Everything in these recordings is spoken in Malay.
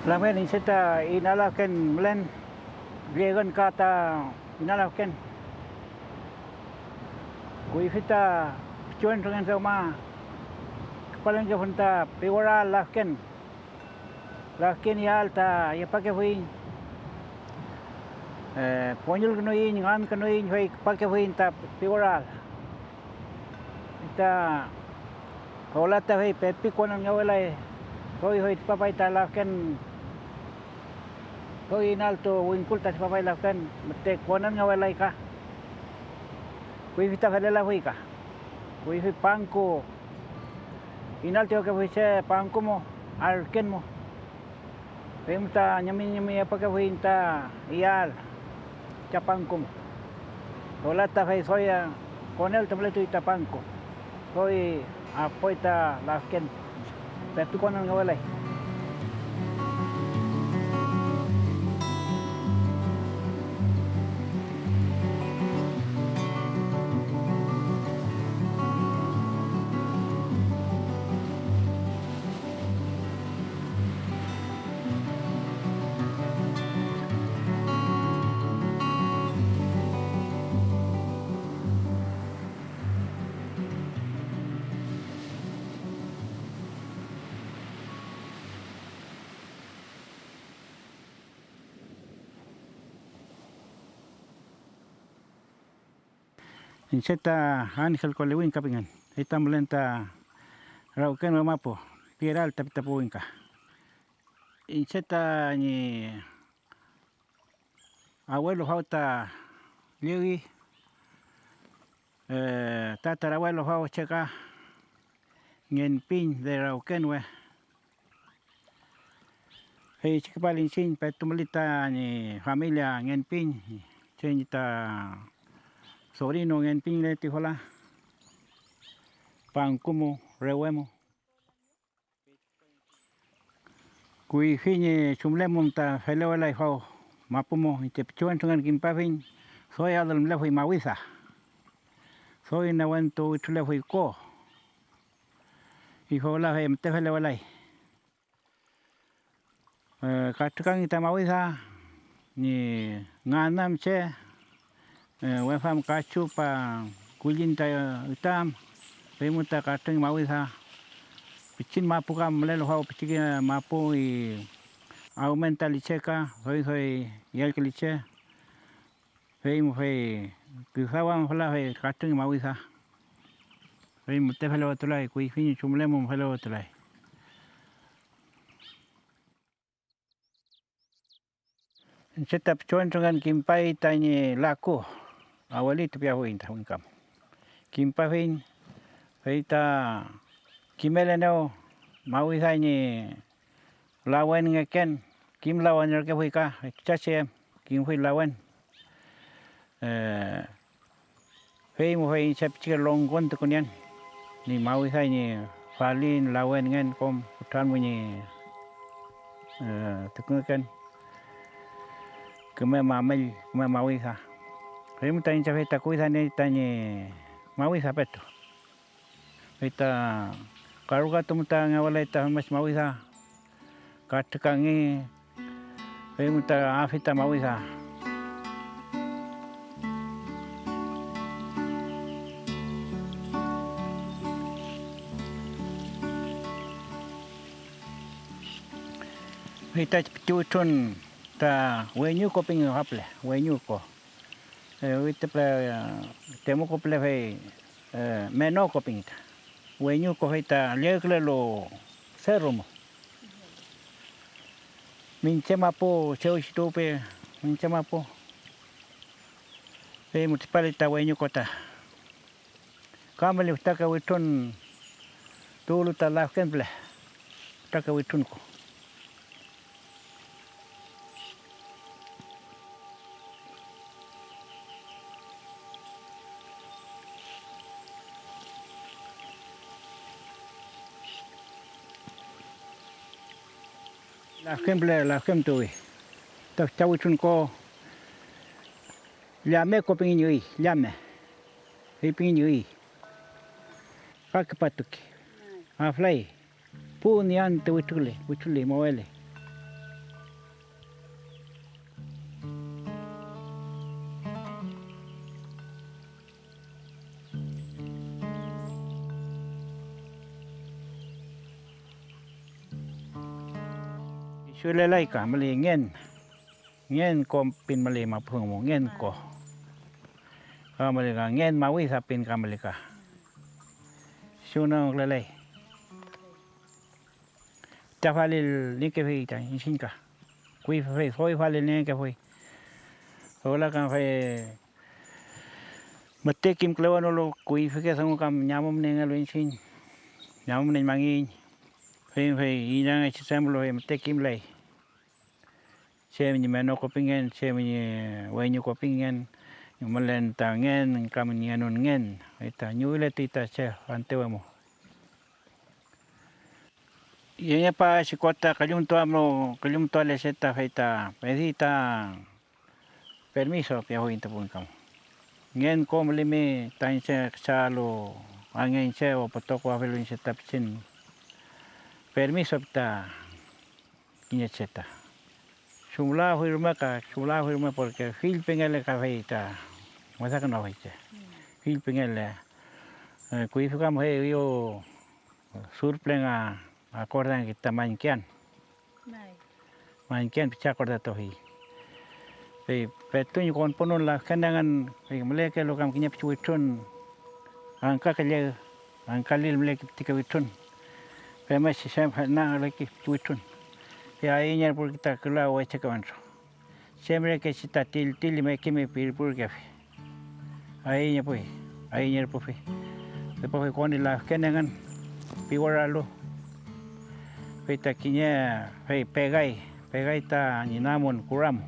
Lamen inseta inalaken mlen viegan kata inalaken. Kuifita cuan dengan sama kepala ke punta piwara laken. Laken ya alta ya pakai huin. Ponyul kenoin ngan kenoin huai pakai huin ta piwara. Ita hola ta huai pepi konan ngawalai. Hoi papai ta laken. Hoi inalto wingkul ta papai laken mete konan ngawalai ka. Kuifita kadala hui ka. Kuifi pangko. Inal tio ke huise pangko mo arken mo. Pemta nyami apa ke huinta ial capangko mo. Hola ta fai soya konel temple tu ita pangko. Hoi apoita laken. Petu konan ngawalai. Inseta Ángel Colewin kapingan. Ita mulenta rauken mapo. Piral tapi tapuinka. Inseta ni abuelo hauta liwi. Tatarabuelo hau cheka ngen pin de rauken we. Hei chikapalin sin petumalita ni familia ngen pin. Chenita sobrino ngen pin le tijola. Pankumo rewemo. Kui fini chumlemum ta felewalai hau mapumo itepichuan tungan kimpafin. Soy adal mlefui mawisa. Soy nawanto itulefui ko. Ifola he mte felewalai. Katukan ita mawisa ni nganam che wefam kachu pa kulin ta utam pemuta kateng mawisa pichin mapu kam melelo hau pichin mapu i aumenta licheka hoi yel liche feimu fei kusawan fala fei kateng mawisa fei mute felo tulai kui fini chumlemu felo tulai. Setiap cuan dengan kimpai tanya laku, awali tu piahu inta ungkam. Kimpai kita kimelenau mau isanya lawan ngeken, kim lawan mereka huika, caci kim hui lawan. Hei mu hei cepci longgon tu kunian, ni mau isanya falin lawan ngen kom putan bunyi, tu kunian. Keme mamel keme mawisa. Hei mu tanya cepeta kuisa ni tanya mawisa petu. Kita karuga tumuta ngawalai ta mas mawisa. Katakangi hei mu ta afita mawisa. Kita picucun ta wenyu ko ping haple wenyu ko wite ple temo ko ple fei meno ko ping ta wenyu ko hita lekle lo serum minche mapo cheu stope minche mapo fei mutipale ta wenyu ko ta kamele ta ka witun tulu ta laken ple ta ka witun ko. La kem tuwi. Tak cawitun ko llame ko pingin yui, llame. Hei pingin yui. Kakapatuki. Aflai. Punian te wituli mawele. lelai ka mali ngen ko pin mali ma phung mo ngen ko ka mali ka ngen mawi sa pin ka mali ka suna lelai ta falil ni ke fei ta sin ka kui fei foi falil ni ke foi hola ka fei mate kim klewan lo kui fe ke sang kam nyamom ne ngalo sin nyamom ne mangi fei inang sistem lo mate kim lai ni meno ko pingen ni wenyu ko pingen malen tangen kam ni anon ngen eta nyule tita che ante mo ye pa si kota kayum to le seta feita pedita permiso pe ho intapun kam ngen ko mlimi tan che chalo angen che o potoko avelo in seta pichin permiso ta kinya cheta Sumla firma porque fil pengele ka feita masa kana feita fil pengele kui fukam he yo surplenga acordan kita mankian picha acorda tohi pe petuñ kon ponon la kandangan pe mleke lo kam kinya pichuitun angka kale angkalil mleke tikawitun pe mas sem na leki pichuitun ya inya por kita kula wa chekawanso siempre que si til me que me pir por que ahí nya por fe después con la kenengan piwaralo peta kinya fe pegai ta ni namon kuram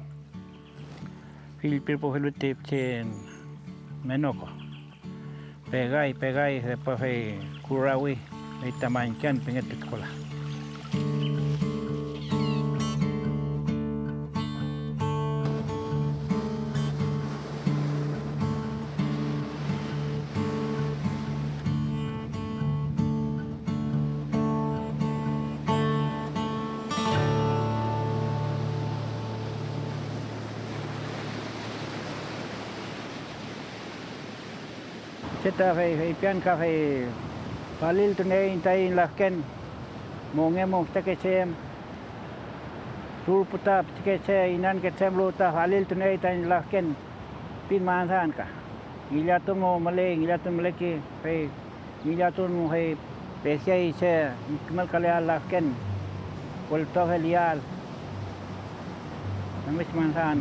fil pir por lute chen menoko pegai después fe kurawi eta mankan penget sekolah Kita fei pian ka fei palil tu nei tai laken mongemo teke chem tur puta teke che inan ke chem lo ta palil tu nei tai laken pin mansan ka ngilatu mo male ki fei ngilatu mo he pesai che mal kale laken kol to helial namis mansan